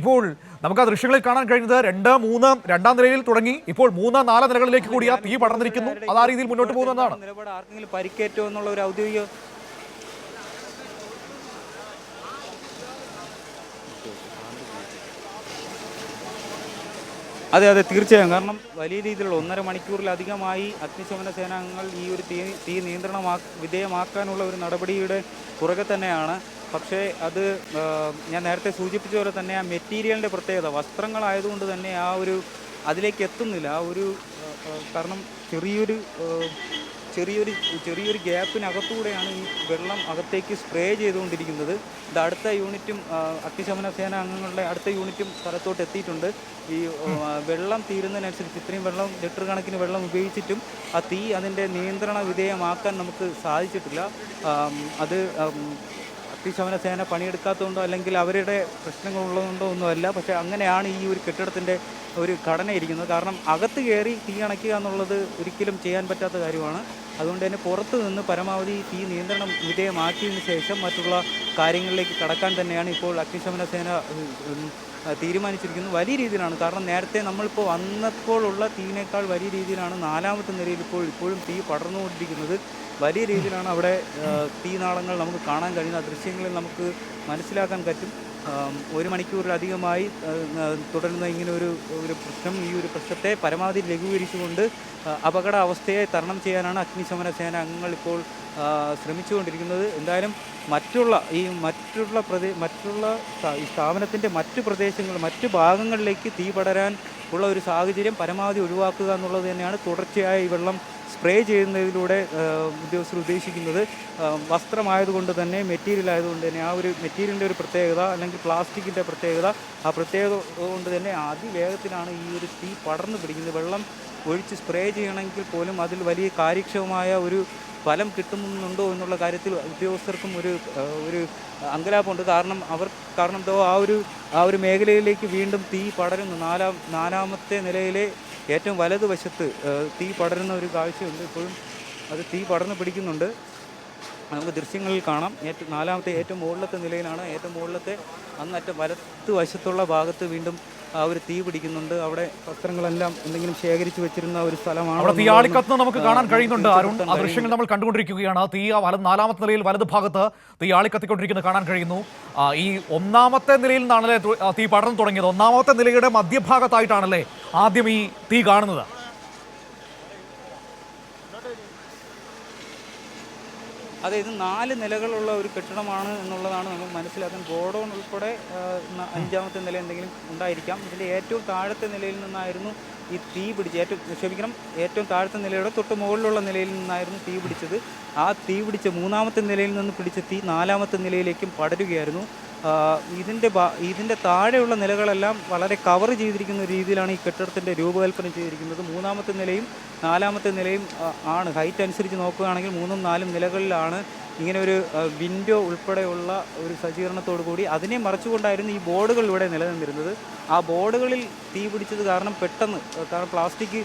ഇപ്പോൾ നമുക്ക് ആ ദൃശ്യങ്ങളിൽ കാണാൻ കഴിയുന്നത് രണ്ടാം നിലയിൽ തുടങ്ങി ഇപ്പോൾ 3-4 നിലകളിലേക്ക് കൂടി ആ തീ പടർന്നിരിക്കുന്നു. അത് ആ രീതിയിൽ മുന്നോട്ട് പോകുന്നതാണ്. നിലപാട് ആർക്കെങ്കിലും പരിക്കേറ്റോ എന്നുള്ള ഒരു ഔദ്യോഗിക അതെ തീർച്ചയായും. കാരണം വലിയ രീതിയിലുള്ള 1.5 മണിക്കൂറിലധികമായി അഗ്നിശമന സേനാംഗങ്ങൾ ഈ ഒരു തീ വിധേയമാക്കാനുള്ള ഒരു നടപടിയുടെ പുറകെ തന്നെയാണ്. പക്ഷേ അത് ഞാൻ നേരത്തെ സൂചിപ്പിച്ച പോലെ തന്നെ ആ മെറ്റീരിയലിൻ്റെ പ്രത്യേകത വസ്ത്രങ്ങളായതുകൊണ്ട് തന്നെ ആ ഒരു അതിലേക്ക് എത്തുന്നില്ല. ആ ഒരു കാരണം ചെറിയൊരു ഗ്യാപ്പിനകത്തൂടെയാണ് ഈ വെള്ളം അകത്തേക്ക് സ്പ്രേ ചെയ്തുകൊണ്ടിരിക്കുന്നത്. ഇത് അടുത്ത യൂണിറ്റും അഗ്നിശമന സേന അംഗങ്ങളുടെ അടുത്ത യൂണിറ്റും സ്ഥലത്തോട്ട് എത്തിയിട്ടുണ്ട്. ഈ വെള്ളം തീരുന്നതിനനുസരിച്ച് ഇത്രയും ലിറ്റർ കണക്കിന് വെള്ളം ഉപയോഗിച്ചിട്ടും ആ തീ അതിൻ്റെ നിയന്ത്രണ വിധേയമാക്കാൻ നമുക്ക് സാധിച്ചിട്ടില്ല. അത് അഗ്നിശമന സേന പണിയെടുക്കാത്തതുകൊണ്ടോ അല്ലെങ്കിൽ അവരുടെ പ്രശ്നങ്ങളുള്ളതുകൊണ്ടോ ഒന്നുമല്ല. പക്ഷേ അങ്ങനെയാണ് ഈ ഒരു കെട്ടിടത്തിൻ്റെ ഒരു ഘടന ഇരിക്കുന്നത്. കാരണം അകത്ത് കയറി തീ അണയ്ക്കുക എന്നുള്ളത് ഒരിക്കലും ചെയ്യാൻ പറ്റാത്ത കാര്യമാണ്. അതുകൊണ്ട് തന്നെ പുറത്ത് നിന്ന് പരമാവധി തീ നിയന്ത്രണം വിധേയമാക്കിയതിന് ശേഷം മറ്റുള്ള കാര്യങ്ങളിലേക്ക് കടക്കാൻ തന്നെയാണ് ഇപ്പോൾ അഗ്നിശമന സേന തീരുമാനിച്ചിരിക്കുന്നത്. വലിയ രീതിയിലാണ്. കാരണം നേരത്തെ നമ്മളിപ്പോൾ വന്നപ്പോഴുള്ള തീയിനേക്കാൾ വലിയ രീതിയിലാണ് 4ാമത്തെ നിലയിൽ ഇപ്പോഴും തീ പടർന്നുകൊണ്ടിരിക്കുന്നത്. വലിയ രീതിയിലാണ് അവിടെ തീനാളങ്ങൾ നമുക്ക് കാണാൻ കഴിയുന്ന ദൃശ്യങ്ങളിൽ നമുക്ക് മനസ്സിലാക്കാൻ പറ്റും. 1 മണിക്കൂറിലധികമായി തുടരുന്ന ഇങ്ങനെ ഒരു പ്രശ്നം, ഈ ഒരു പ്രശ്നത്തെ പരമാവധി ലഘൂകരിച്ചുകൊണ്ട് അപകടാവസ്ഥയെ തരണം ചെയ്യാനാണ് അഗ്നിശമന സേന അംഗങ്ങൾ ഇപ്പോൾ ശ്രമിച്ചുകൊണ്ടിരിക്കുന്നത്. എന്തായാലും മറ്റുള്ള ഈ സ്ഥാപനത്തിൻ്റെ മറ്റു പ്രദേശങ്ങൾ മറ്റു ഭാഗങ്ങളിലേക്ക് തീ പടരാൻ ഉള്ള ഒരു സാഹചര്യം പരമാവധി ഒഴിവാക്കുക എന്നുള്ളത് തന്നെയാണ് തുടർച്ചയായി വെള്ളം സ്പ്രേ ചെയ്യുന്നതിലൂടെ ഉദ്യോഗസ്ഥർ ഉദ്ദേശിക്കുന്നത്. വസ്ത്രമായതുകൊണ്ട് തന്നെ മെറ്റീരിയൽ ആയതുകൊണ്ട് തന്നെ ആ ഒരു മെറ്റീരിയലിൻ്റെ ഒരു പ്രത്യേകത അല്ലെങ്കിൽ പ്ലാസ്റ്റിക്കിൻ്റെ പ്രത്യേകത കൊണ്ട് തന്നെ അതിവേഗത്തിലാണ് ഈ ഒരു തീ പടർന്നു പിടിക്കുന്നത്. വെള്ളം ഒഴിച്ച് സ്പ്രേ ചെയ്യണമെങ്കിൽ പോലും അതിൽ വലിയ കാര്യക്ഷമമായ ഒരു ഫലം കിട്ടുന്നുണ്ടോ എന്നുള്ള കാര്യത്തിൽ ഉദ്യോഗസ്ഥർക്കും ഒരു അങ്കലാപ്പുണ്ട്. കാരണം എന്തോ ആ ഒരു മേഖലയിലേക്ക് വീണ്ടും തീ പടരുന്നു. 4ാമത്തെ നിലയിലെ ഏറ്റവും വലതുവശത്ത് തീ പടരുന്ന ഒരു കാഴ്ചയുണ്ട്. ഇപ്പോഴും അത് തീ പടർന്ന് പിടിക്കുന്നുണ്ട്. നമുക്ക് ദൃശ്യങ്ങളിൽ കാണാം. 4ാമത്തെ ഏറ്റവും മുകളിലത്തെ നിലയിലാണ്. ഏറ്റവും മുകളിലത്തെ അങ്ങറ്റം വലതുവശത്തുള്ള ഭാഗത്ത് വീണ്ടും ആ ഒരു തീ പിടിക്കുന്നുണ്ട്. അവിടെ വസ്ത്രങ്ങളെല്ലാം എന്തെങ്കിലും ശേഖരിച്ചു വെച്ചിരുന്ന ഒരു സ്ഥലമാണ്. തീയാളിക്കത്ത് നമുക്ക് കാണാൻ കഴിയുന്നുണ്ട്. അരുൺ, ആ ദൃശ്യങ്ങൾ നമ്മൾ കണ്ടുകൊണ്ടിരിക്കുകയാണ്. തീ 4ാമത്തെ നിലയിൽ വലതു ഭാഗത്ത് തീയാളിക്കത്തിക്കൊണ്ടിരിക്കുന്നത് കാണാൻ കഴിയുന്നു. ഈ 1ാമത്തെ നിലയിൽ നിന്നാണല്ലേ തീ പടർന്നു തുടങ്ങിയത്? 1ാമത്തെ നിലയുടെ മധ്യഭാഗത്തായിട്ടാണല്ലേ ആദ്യം ഈ തീ കാണുന്നത്? അതെ, ഇത് 4 നിലകളുള്ള ഒരു കെട്ടിടമാണ് എന്നുള്ളതാണ് നമുക്ക് മനസ്സിലാക്കാൻ. ഗോഡൗൺ ഉൾപ്പെടെ 5ാമത്തെ നില എന്തെങ്കിലും ഉണ്ടായിരിക്കാം. ഇതിൻ്റെ ഏറ്റവും താഴത്തെ നിലയിൽ നിന്നായിരുന്നു ഈ തീ ഏറ്റവും താഴത്തെ നിലയുടെ തൊട്ട് മുകളിലുള്ള നിലയിൽ നിന്നായിരുന്നു തീ പിടിച്ചത്. ആ തീ പിടിച്ച 3ാമത്തെ നിലയിൽ നിന്ന് പിടിച്ച തീ 4ാമത്തെ നിലയിലേക്കും പടരുകയായിരുന്നു. ഇതിൻ്റെ താഴെയുള്ള നിലകളെല്ലാം വളരെ കവർ ചെയ്തിരിക്കുന്ന രീതിയിലാണ് ഈ കെട്ടിടത്തിൻ്റെ രൂപകൽപ്പന ചെയ്തിരിക്കുന്നത്. 3ാമത്തെ നിലയും 4ാമത്തെ നിലയും ആണ്. ഹൈറ്റ് അനുസരിച്ച് നോക്കുകയാണെങ്കിൽ 3ഉം 4ഉം നിലകളിലാണ് ഇങ്ങനെ ഒരു വിൻഡോ ഉൾപ്പെടെയുള്ള ഒരു സജ്ജീകരണത്തോടു കൂടി അതിനെ മറച്ചുകൊണ്ടായിരുന്നു ഈ ബോർഡുകൾ ഇവിടെ നിലനിന്നിരുന്നത്. ആ ബോർഡുകളിൽ തീ പിടിച്ചത് കാരണം പ്ലാസ്റ്റിക്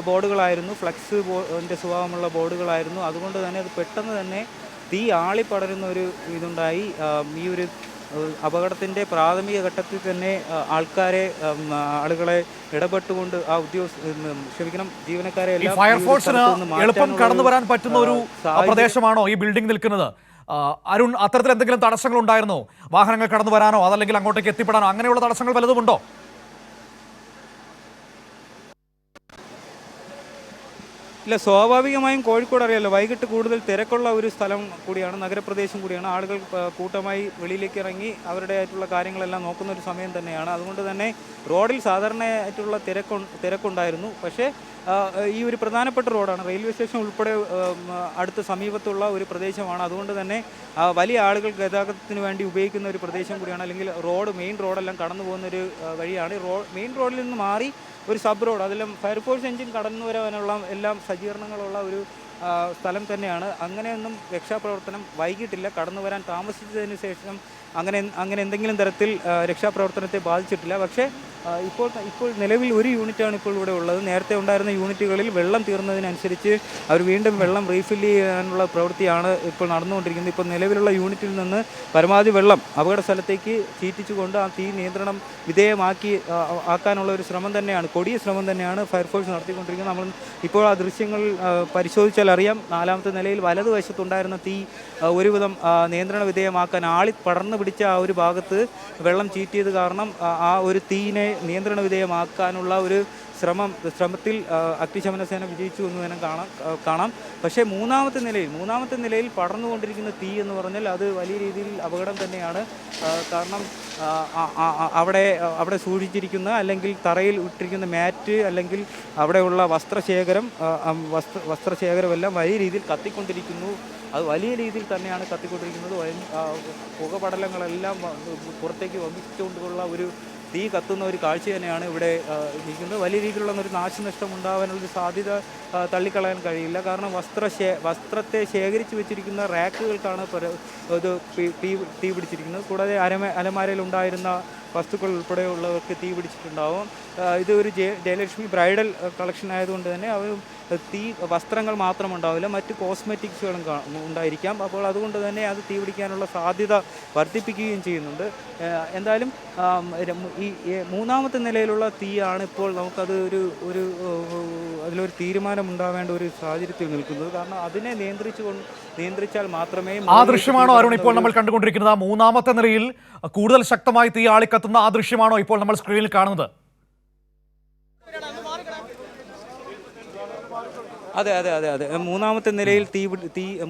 ബോർഡുകളായിരുന്നു, ഫ്ലെക്സിൻ്റെ സ്വഭാവമുള്ള ബോർഡുകളായിരുന്നു. അതുകൊണ്ട് തന്നെ അത് പെട്ടെന്ന് തന്നെ തീ ആളിപ്പടരുന്ന ഒരു ഇതുണ്ടായി. ഈ ഒരു അപകടത്തിൻ്റെ പ്രാഥമിക ഘട്ടത്തിൽ തന്നെ ആളുകളെ ഇടപെട്ടുകൊണ്ട് ജീവനക്കാരെ എല്ലാം ഫയർഫോഴ്സിന് എളുപ്പം കടന്നു വരാൻ പറ്റുന്ന ഒരു പ്രദേശമാണോ ഈ ബിൽഡിംഗ് നിൽക്കുന്നത്? അരുൺ, അത്തരത്തിൽ എന്തെങ്കിലും തടസ്സങ്ങൾ ഉണ്ടായിരുന്നോ? വാഹനങ്ങൾ കടന്നു വരാനോ അതല്ലെങ്കിൽ അങ്ങോട്ടേക്ക് എത്തിപ്പെടാനോ അങ്ങനെയുള്ള തടസ്സങ്ങൾ വല്ലതുമുണ്ടോ? ഇല്ല, സ്വാഭാവികമായും കോഴിക്കോട് അറിയാമല്ലോ, വൈകിട്ട് കൂടുതൽ തിരക്കുള്ള ഒരു സ്ഥലം കൂടിയാണ്, നഗരപ്രദേശം കൂടിയാണ്. ആളുകൾ കൂട്ടമായി വെളിയിലേക്ക് ഇറങ്ങി അവരുടേതായിട്ടുള്ള കാര്യങ്ങളെല്ലാം നോക്കുന്ന ഒരു സമയം തന്നെയാണ്. അതുകൊണ്ട് തന്നെ റോഡിൽ സാധാരണയായിട്ടുള്ള തിരക്കുണ്ടായിരുന്നു. പക്ഷേ ഈ ഒരു പ്രധാനപ്പെട്ട റോഡാണ്, റെയിൽവേ സ്റ്റേഷൻ ഉൾപ്പെടെ അടുത്ത സമീപത്തുള്ള ഒരു പ്രദേശമാണ്. അതുകൊണ്ട് തന്നെ വലിയ ആളുകൾ ഗതാഗതത്തിന് വേണ്ടി ഉപയോഗിക്കുന്ന ഒരു പ്രദേശം കൂടിയാണ്. അല്ലെങ്കിൽ മെയിൻ റോഡെല്ലാം കടന്നു പോകുന്നൊരു വഴിയാണ്. മെയിൻ റോഡിൽ നിന്ന് മാറി ഒരു സബ് റോഡ്, അതെല്ലാം ഫയർഫോഴ്സ് എഞ്ചിൻ കടന്നു വരാനുള്ള എല്ലാം സജ്ജീകരണങ്ങളുള്ള ഒരു സ്ഥലം തന്നെയാണ്. അങ്ങനെയൊന്നും രക്ഷാപ്രവർത്തനം വൈകിട്ടില്ല. കടന്നു വരാൻ താമസിച്ചതിന് ശേഷം അങ്ങനെ എന്തെങ്കിലും തരത്തിൽ രക്ഷാപ്രവർത്തനത്തെ ബാധിച്ചിട്ടില്ല. പക്ഷേ ഇപ്പോൾ നിലവിൽ ഒരു യൂണിറ്റാണ് ഇപ്പോൾ ഇവിടെ ഉള്ളത്. നേരത്തെ ഉണ്ടായിരുന്ന യൂണിറ്റുകളിൽ വെള്ളം തീർന്നതിനനുസരിച്ച് അവർ വീണ്ടും വെള്ളം റീഫില്ല് ചെയ്യാനുള്ള പ്രവൃത്തിയാണ് ഇപ്പോൾ നടന്നുകൊണ്ടിരിക്കുന്നത്. ഇപ്പോൾ നിലവിലുള്ള യൂണിറ്റിൽ നിന്ന് പരമാവധി വെള്ളം അപകട സ്ഥലത്തേക്ക് ചീറ്റിച്ചുകൊണ്ട് ആ തീ നിയന്ത്രണം ആക്കാനുള്ള ഒരു ശ്രമം തന്നെയാണ്, കൊടിയ ശ്രമം തന്നെയാണ് ഫയർഫോഴ്സ് നടത്തിക്കൊണ്ടിരിക്കുന്നത്. നമ്മൾ ഇപ്പോൾ ആ ദൃശ്യങ്ങൾ പരിശോധിച്ചാൽ അറിയാം, 4ാമത്തെ നിലയിൽ വലതുവശത്തുണ്ടായിരുന്ന തീ ഒരുവിധം നിയന്ത്രണ വിധേയമാക്കാൻ പടർന്നു പിടിച്ച ആ ഒരു ഭാഗത്ത് വെള്ളം ചീറ്റിയത് കാരണം ആ ഒരു തീയിനെ നിയന്ത്രണ വിധേയമാക്കാനുള്ള ഒരു ശ്രമത്തിൽ അഗ്നിശമന സേന വിജയിച്ചു എന്ന് തന്നെ കാണാം. പക്ഷേ മൂന്നാമത്തെ നിലയിൽ പടർന്നുകൊണ്ടിരിക്കുന്ന തീ എന്ന് പറഞ്ഞാൽ അത് വലിയ രീതിയിൽ അപകടം തന്നെയാണ്. കാരണം അവിടെ സൂക്ഷിച്ചിരിക്കുന്ന അല്ലെങ്കിൽ തറയിൽ ഇട്ടിരിക്കുന്ന മാറ്റ് അല്ലെങ്കിൽ അവിടെയുള്ള വസ്ത്രശേഖരമെല്ലാം വലിയ രീതിയിൽ കത്തിക്കൊണ്ടിരിക്കുന്നു. അത് വലിയ രീതിയിൽ തന്നെയാണ് കത്തിക്കൊണ്ടിരിക്കുന്നത്. പുകപടലങ്ങളെല്ലാം പുറത്തേക്ക് വമിച്ചുകൊണ്ടുള്ള ഒരു തീ കത്തുന്ന ഒരു കാഴ്ച തന്നെയാണ് ഇവിടെ ഇരിക്കുന്നത്. വലിയ രീതിയിലുള്ള ഒരു നാശനഷ്ടം ഉണ്ടാകാനുള്ളൊരു സാധ്യത തള്ളിക്കളയാൻ കഴിയില്ല. കാരണം വസ്ത്രത്തെ ശേഖരിച്ച് വെച്ചിരിക്കുന്ന റാക്കുകൾക്കാണ് ഇത് തീ പിടിച്ചിരിക്കുന്നത്. കൂടാതെ അലമാരയിൽ ഉണ്ടായിരുന്ന വസ്തുക്കൾ ഉൾപ്പെടെയുള്ളവർക്ക് തീ പിടിച്ചിട്ടുണ്ടാവും. ഇത് ഒരു ജയലക്ഷ്മി ബ്രൈഡൽ കളക്ഷൻ ആയതുകൊണ്ട് തന്നെ അവർ വസ്ത്രങ്ങൾ മാത്രം ഉണ്ടാവില്ല, മറ്റ് കോസ്മെറ്റിക്സുകളും ഉണ്ടായിരിക്കാം. അപ്പോൾ അതുകൊണ്ട് തന്നെ അത് തീ പിടിക്കാനുള്ള സാധ്യത വർദ്ധിപ്പിക്കുകയും ചെയ്യുന്നുണ്ട്. എന്തായാലും ഈ 3ാമത്തെ നിലയിലുള്ള തീയാണ് ഇപ്പോൾ നമുക്കത് അതിലൊരു തീരുമാനം ഉണ്ടാവേണ്ട ഒരു സാഹചര്യത്തിൽ നിൽക്കുന്നത്. കാരണം അതിനെ നിയന്ത്രിച്ചാൽ മാത്രമേ ആ ദൃശ്യമാണോ അരുൺ ഇപ്പോൾ നമ്മൾ കണ്ടുകൊണ്ടിരിക്കുന്നത്? 3ാമത്തെ നിലയിൽ കൂടുതൽ ശക്തമായി തീ ആളിക്കത്തുന്ന ആ ദൃശ്യമാണോ ഇപ്പോൾ നമ്മൾ സ്ക്രീനിൽ കാണുന്നത്? അതെ. 3ാമത്തെ നിലയിൽ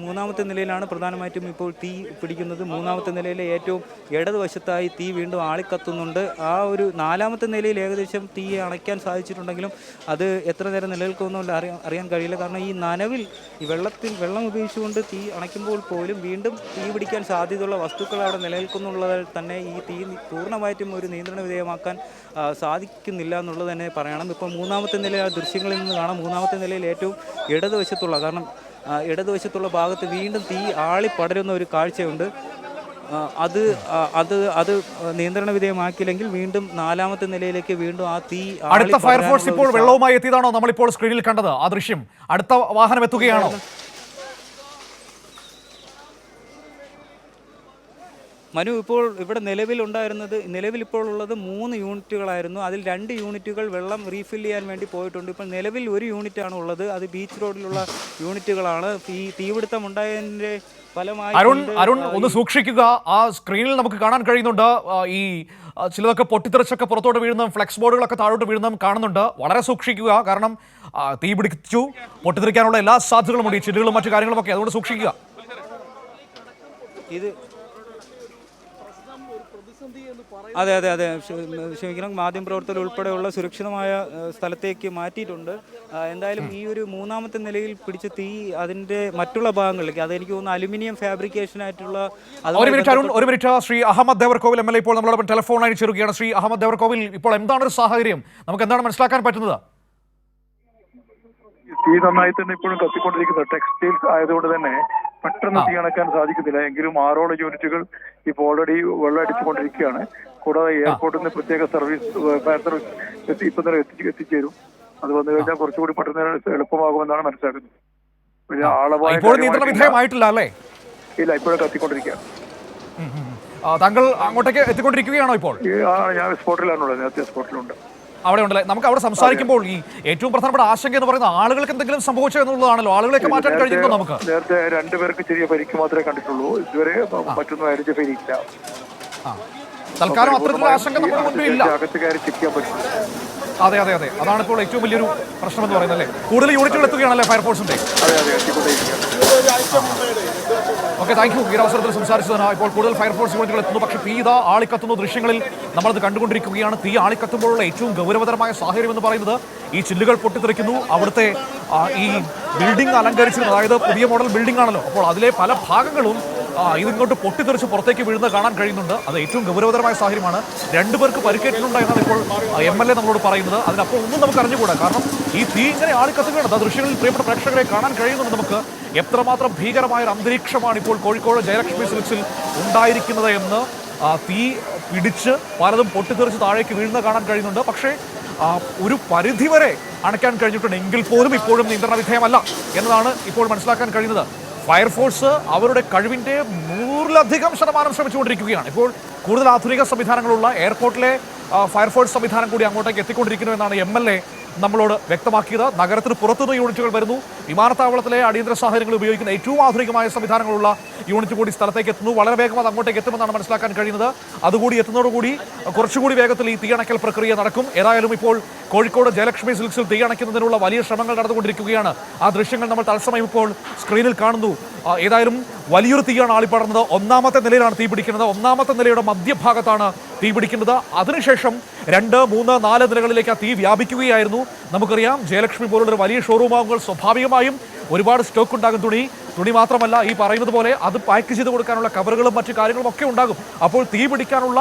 മൂന്നാമത്തെ നിലയിലാണ് പ്രധാനമായിട്ടും ഇപ്പോൾ തീ പിടിക്കുന്നത്. 3ാമത്തെ നിലയിലെ ഏറ്റവും ഇടതുവശത്തായി തീ വീണ്ടും ആളിക്കത്തുന്നുണ്ട്. ആ ഒരു 4ാമത്തെ നിലയിൽ ഏകദേശം തീ അണയ്ക്കാൻ സാധിച്ചിട്ടുണ്ടെങ്കിലും അത് എത്ര നേരം നിലനിൽക്കുമെന്നുള്ള അറിയാൻ കഴിയില്ല. കാരണം ഈ നനവിൽ വെള്ളം ഉപയോഗിച്ചുകൊണ്ട് തീ അണയ്ക്കുമ്പോൾ പോലും വീണ്ടും തീ പിടിക്കാൻ സാധ്യതയുള്ള വസ്തുക്കൾ അവിടെ നിലനിൽക്കുന്നുള്ളതിൽ തന്നെ ഈ തീ പൂർണ്ണമായിട്ടും ഒരു നിയന്ത്രണ വിധേയമാക്കാൻ സാധിക്കുന്നില്ല എന്നുള്ളത് തന്നെ പറയണം. ഇപ്പോൾ 3ാമത്തെ നില ആ ദൃശ്യങ്ങളിൽ നിന്ന് കാണാം. 3ാമത്തെ നിലയിൽ ഏറ്റവും ഇടതുവശത്തുള്ള ഭാഗത്ത് വീണ്ടും തീ പടരുന്ന ഒരു കാഴ്ചയുണ്ട്. അത് നിയന്ത്രണ വിധേയമാക്കിയില്ലെങ്കിൽ വീണ്ടും 4ാമത്തെ നിലയിലേക്ക് വീണ്ടും ആ തീ അടുത്ത ഫയർഫോഴ്സ് ഇപ്പോൾ വെള്ളവുമായി എത്തിയതാണോ നമ്മളിപ്പോൾ സ്ക്രീനിൽ കണ്ടത് ആ ദൃശ്യം? അടുത്ത വാഹനം എത്തുകയാണോ? മനു, ഇപ്പോൾ ഇവിടെ നിലവിൽ ഇപ്പോൾ ഉള്ളത് 3 യൂണിറ്റുകളായിരുന്നു. അതിൽ 2 യൂണിറ്റുകൾ വെള്ളം റീഫിൽ ചെയ്യാൻ വേണ്ടി പോയിട്ടുണ്ട്. ഇപ്പോൾ നിലവിൽ 1 യൂണിറ്റാണ് ഉള്ളത്. അത് ബീച്ച് റോഡിലുള്ള യൂണിറ്റുകളാണ്. ഈ തീപിടുത്തം ഉണ്ടായതിൻ്റെ ഫലമായി അരുൺ ഒന്ന് സൂക്ഷിക്കുക. ആ സ്ക്രീനിൽ നമുക്ക് കാണാൻ കഴിയുന്നുണ്ട് ഈ ചിലതൊക്കെ പൊട്ടിത്തെറിച്ചൊക്കെ പുറത്തോട്ട് വീഴുന്നതും ഫ്ലെക്സ് ബോർഡുകളൊക്കെ താഴോട്ട് വീഴുന്നതും കാണുന്നുണ്ട്. വളരെ സൂക്ഷിക്കുക. കാരണം തീ പിടിച്ചു പൊട്ടിത്തെറിക്കാനുള്ള എല്ലാ സാധ്യതകളുമുണ്ട് ഈ ചില്ലുകളും മറ്റു കാര്യങ്ങളുമൊക്കെ. അതുകൊണ്ട് സൂക്ഷിക്കുക. അതെ. ക്ഷമിക്കണം, മാധ്യമപ്രവർത്തകർ ഉൾപ്പെടെയുള്ള സുരക്ഷിതമായ സ്ഥലത്തേക്ക് മാറ്റിയിട്ടുണ്ട്. എന്തായാലും ഈ ഒരു 3ാമത്തെ നിലയിൽ പിടിച്ച തീ അതിന്റെ മറ്റുള്ള ഭാഗങ്ങളിലേക്ക്, അതെനിക്ക് തോന്നുന്നു അലുമിനിയം ഫാബ്രിക്കേഷൻ ആയിട്ടുള്ള ഒരു മിനിറ്റ് ശ്രീ അഹമ്മദ് ദേവർകോവിൽ MLA ഇപ്പോൾ നമ്മളോടൊപ്പം ടെലിഫോൺ ലൈനിൽ ചേരുകയാണ്. ശ്രീ അഹമ്മദ് ദേവർകോവിൽ, ഇപ്പോൾ എന്താണ് ഒരു സാഹചര്യം? നമുക്ക് എന്താണ് മനസ്സിലാക്കാൻ പറ്റുന്നത്? തീ നന്നായി തന്നെ ഇപ്പോഴും കത്തിക്കൊണ്ടിരിക്കുന്നത്. ടെക്സ്റ്റൈൽസ് ആയതുകൊണ്ട് തന്നെ പെട്ടെന്ന് തീ അണക്കാൻ സാധിക്കുന്നില്ല. എങ്കിലും 6 യൂണിറ്റുകൾ ഇപ്പോൾ ഓൾറെഡി വെള്ളം അടിച്ചുകൊണ്ടിരിക്കുകയാണ്. കൂടാതെ എയർപോർട്ടിൽ നിന്ന് പ്രത്യേക ഫയർ സർവീസ് ഇപ്പം തന്നെ എത്തിച്ചേരും. അത് വന്നു കഴിഞ്ഞാൽ കുറച്ചുകൂടി പെട്ടെന്ന് എളുപ്പമാകുമെന്നാണ് മനസ്സിലാക്കുന്നത്. ഇല്ല, ഇപ്പോഴും കത്തിക്കൊണ്ടിരിക്കുകയാണ്. താങ്കൾ അങ്ങോട്ടേക്ക് എത്തിക്കൊണ്ടിരിക്കുകയാണോ ഇപ്പോൾ? ഞാൻ സ്പോട്ടിലാണുള്ളത്, നേരത്തെ സ്പോട്ടിലുണ്ട്. അവിടെ ഉണ്ടല്ലേ. നമുക്ക് അവിടെ സംസാരിക്കുമ്പോൾ ഈ ഏറ്റവും പ്രധാനപ്പെട്ട ആശങ്ക എന്ന് പറയുന്നത് ആളുകൾക്ക് എന്തെങ്കിലും സംഭവിച്ചോ എന്നുള്ളതാണല്ലോ. ആളുകളൊക്കെ മാറ്റാൻ കഴിഞ്ഞിട്ടുണ്ടോ? നമുക്ക് നേരത്തെ 2 പേർക്ക് ചെറിയ പരിക്ക് മാത്രമേ കണ്ടിട്ടുള്ളൂ. ഇതുവരെ മറ്റൊന്നും ഐഡന്റിഫൈ തൽക്കാലം അത്തരത്തിലുള്ള ആശങ്ക നമ്മുടെ മുൻപിൽ ഇല്ല. അകത്ത് കയറി ചെക്ക് ചെയ്യാൻ പറ്റും. അതെ. അതാണ് ഇപ്പോൾ ഏറ്റവും വലിയൊരു പ്രശ്നം എന്ന് പറയുന്നത് അല്ലേ? കൂടുതൽ യൂണിറ്റുകൾ എത്തുകയാണല്ലേ ഫയർഫോഴ്സിന്റെ? Okay, thank you. ഈ അവസരത്തിൽ സംസാരിച്ചതാണ്. ഇപ്പോൾ കൂടുതൽ ഫയർഫോഴ്സ് യൂണിറ്റുകൾ എത്തുന്നു. പക്ഷേ തീ ആളിക്കത്തുന്ന ദൃശ്യങ്ങളിൽ നമ്മളത് കണ്ടുകൊണ്ടിരിക്കുകയാണ്. തീ ആളിക്കത്തുമ്പോഴുള്ള ഏറ്റവും ഗൗരവതരമായ സാഹചര്യം എന്ന് പറയുന്നത് ഈ ചില്ലുകൾ പൊട്ടിത്തെറിക്കുന്നു. അവിടുത്തെ ഈ ബിൽഡിംഗ് അലങ്കരിച്ചിരുന്നത്, അതായത് പുതിയ മോഡൽ ബിൽഡിംഗ് ആണല്ലോ, അപ്പോൾ അതിലെ പല ഭാഗങ്ങളും ഇതിങ്ങോട്ട് പൊട്ടിത്തെറിച്ച് പുറത്തേക്ക് വീഴുന്നത് കാണാൻ കഴിയുന്നുണ്ട്. അത് ഏറ്റവും ഗൗരവതരമായ സാഹചര്യമാണ്. 2 പേർക്ക് പരിക്കേറ്റിട്ടുണ്ട് എന്നാണ് ഇപ്പോൾ MLA നമ്മളോട് പറയുന്നത്. അതിനപ്പോൾ ഒന്നും നമുക്ക് അറിഞ്ഞുകൂടാ. കാരണം ഈ തീ ഇങ്ങനെ ആളിക്കത്തുകയാണ്. ആ ദൃശ്യങ്ങളിൽ പ്രിയപ്പെട്ട പ്രേക്ഷകരെ കാണാൻ കഴിയുന്നുണ്ട് നമുക്ക് എത്രമാത്രം ഭീകരമായ ഒരു അന്തരീക്ഷമാണ് ഇപ്പോൾ കോഴിക്കോട് ജയലക്ഷ്മി സിൽക്സിൽ ഉണ്ടായിരിക്കുന്നത് എന്ന്. തീ ഇടിച്ച് പലതും പൊട്ടിത്തെറിച്ച് താഴേക്ക് വീഴുന്ന കാണാൻ കഴിയുന്നുണ്ട്. പക്ഷേ ഒരു പരിധിവരെ അണയ്ക്കാൻ കഴിഞ്ഞിട്ടുണ്ട് എങ്കിൽ പോലും ഇപ്പോഴും നിയന്ത്രണ വിധേയമല്ല എന്നതാണ് ഇപ്പോൾ മനസ്സിലാക്കാൻ കഴിയുന്നത്. ഫയർഫോഴ്സ് അവരുടെ കഴിവിൻ്റെ 100% ശ്രമിച്ചുകൊണ്ടിരിക്കുകയാണ്. ഇപ്പോൾ കൂടുതൽ ആധുനിക സംവിധാനങ്ങളുള്ള എയർപോർട്ടിലെ ഫയർഫോഴ്സ് സംവിധാനം കൂടി അങ്ങോട്ടേക്ക് എത്തിക്കൊണ്ടിരിക്കുന്നു എന്നാണ് MLA നമ്മളോട് വ്യക്തമാക്കിയത്. നഗരത്തിന് പുറത്തുനിന്ന് യൂണിറ്റുകൾ വരുന്നു. വിമാനത്താവളത്തിലെ അടിയന്തര സാഹചര്യങ്ങൾ ഉപയോഗിക്കുന്ന ഏറ്റവും ആധുനികമായ സംവിധാനങ്ങളുള്ള യൂണിറ്റ് കൂടി സ്ഥലത്തേക്ക് എത്തുന്നു. വളരെ വേഗം അത് അങ്ങോട്ടേക്ക് എത്തുമെന്നാണ് മനസ്സിലാക്കാൻ കഴിയുന്നത്. അതുകൂടി എത്തുന്നതോടുകൂടി കുറച്ചുകൂടി വേഗത്തിൽ ഈ തീയണക്കൽ പ്രക്രിയ നടക്കും. ഏതായാലും ഇപ്പോൾ കോഴിക്കോട് ജയലക്ഷ്മി സിൽക്സിൽ തീയണയ്ക്കുന്നതിനുള്ള വലിയ ശ്രമങ്ങൾ നടന്നുകൊണ്ടിരിക്കുകയാണ്. ആ ദൃശ്യങ്ങൾ നമ്മൾ തത്സമയം ഇപ്പോൾ സ്ക്രീനിൽ കാണുന്നു. ഏതായാലും വലിയൊരു തീയാണ് ആളിപ്പടർന്നത്. 1ാമത്തെ നിലയിലാണ് തീ പിടിക്കുന്നത്. 1ാമത്തെ നിലയുടെ മധ്യഭാഗത്താണ് തീ പിടിക്കുന്നത്. അതിനുശേഷം 2, 3, 4 നിലകളിലേക്ക് ആ തീ വ്യാപിക്കുകയായിരുന്നു. നമുക്കറിയാം ജയലക്ഷ്മി പോലുള്ളൊരു വലിയ ഷോറൂമാകുമ്പോൾ സ്വാഭാവികമായും ഒരുപാട് സ്റ്റോക്ക് ഉണ്ടാകും. തുണി മാത്രമല്ല, ഈ പറയുന്നത് പോലെ അത് പാക്ക് ചെയ്ത് കൊടുക്കാനുള്ള കവറുകളും മറ്റു കാര്യങ്ങളും ഒക്കെ ഉണ്ടാകും. അപ്പോൾ തീ പിടിക്കാനുള്ള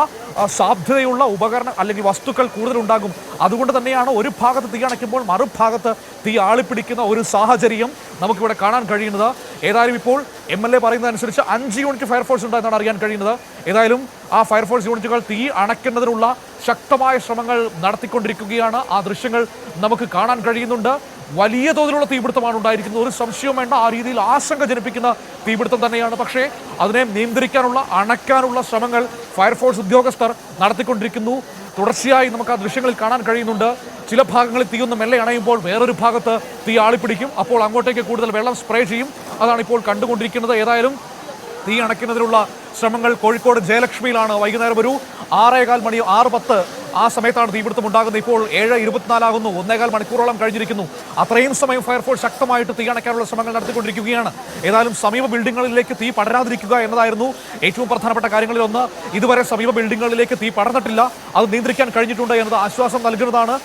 സാധ്യതയുള്ള ഉപകരണം അല്ലെങ്കിൽ വസ്തുക്കൾ കൂടുതലുണ്ടാകും. അതുകൊണ്ട് തന്നെയാണ് ഒരു ഭാഗത്ത് തീ അണയ്ക്കുമ്പോൾ മറുഭാഗത്ത് തീ ആളിപ്പിടിക്കുന്ന ഒരു സാഹചര്യം നമുക്കിവിടെ കാണാൻ കഴിയുന്നത്. ഏതായാലും ഇപ്പോൾ MLA പറയുന്നതനുസരിച്ച് 5 യൂണിറ്റ് ഫയർഫോഴ്സ് ഉണ്ടെന്നാണ് അറിയാൻ കഴിയുന്നത്. ഏതായാലും ആ ഫയർഫോഴ്സ് യൂണിറ്റുകൾ തീ അണയ്ക്കുന്നതിനുള്ള ശക്തമായ ശ്രമങ്ങൾ നടത്തിക്കൊണ്ടിരിക്കുകയാണ്. ആ ദൃശ്യങ്ങൾ നമുക്ക് കാണാൻ കഴിയുന്നുണ്ട്. വലിയ തോതിലുള്ള തീപിടുത്തമാണ് ഉണ്ടായിരിക്കുന്നത്. ഒരു സംശയവും വേണ്ട. ആ രീതിയിൽ ആശങ്ക ജനിപ്പിക്കുന്ന തീപിടുത്തം തന്നെയാണ്. പക്ഷേ അതിനെ നിയന്ത്രിക്കാനുള്ള അണയ്ക്കാനുള്ള ശ്രമങ്ങൾ ഫയർഫോഴ്സ് ഉദ്യോഗസ്ഥർ നടത്തിക്കൊണ്ടിരിക്കുന്നു. തുടർച്ചയായി നമുക്ക് ആ ദൃശ്യങ്ങളിൽ കാണാൻ കഴിയുന്നുണ്ട്. ചില ഭാഗങ്ങളിൽ തീയൊന്ന് മെല്ലെ അണയുമ്പോൾ വേറൊരു ഭാഗത്ത് തീ ആളിപ്പിടിക്കും. അപ്പോൾ അങ്ങോട്ടേക്ക് കൂടുതൽ വെള്ളം സ്പ്രേ ചെയ്യും. അതാണ് ഇപ്പോൾ കണ്ടുകൊണ്ടിരിക്കുന്നത്. ഏതായാലും തീ അണയ്ക്കുന്നതിനുള്ള ശ്രമങ്ങൾ കോഴിക്കോട് ജയലക്ഷ്മിയിലാണ്. വൈകുന്നേരം ഒരു 6:15 മണി 6:10 ആ സമയത്താണ് തീപിടുത്തം ഉണ്ടാകുന്നത്. ഇപ്പോൾ 7:24 ആകുന്നു. 1.25 മണിക്കൂറോളം കഴിഞ്ഞിരിക്കുന്നു. അത്രയും സമയം ഫയർഫോഴ്സ് ശക്തമായിട്ട് തീ അണയ്ക്കാനുള്ള ശ്രമങ്ങൾ നടത്തിക്കൊണ്ടിരിക്കുകയാണ്. ഏതായാലും സമീപ ബിൽഡിങ്ങുകളിലേക്ക് തീ പടരാതിരിക്കുക എന്നതായിരുന്നു ഏറ്റവും പ്രധാനപ്പെട്ട കാര്യങ്ങളിലൊന്ന്. ഇതുവരെ സമീപ ബിൽഡിങ്ങുകളിലേക്ക് തീ പടർന്നിട്ടില്ല. അത് നിയന്ത്രിക്കാൻ കഴിഞ്ഞിട്ടുണ്ട് എന്നത് ആശ്വാസം നൽകുന്നതാണ്.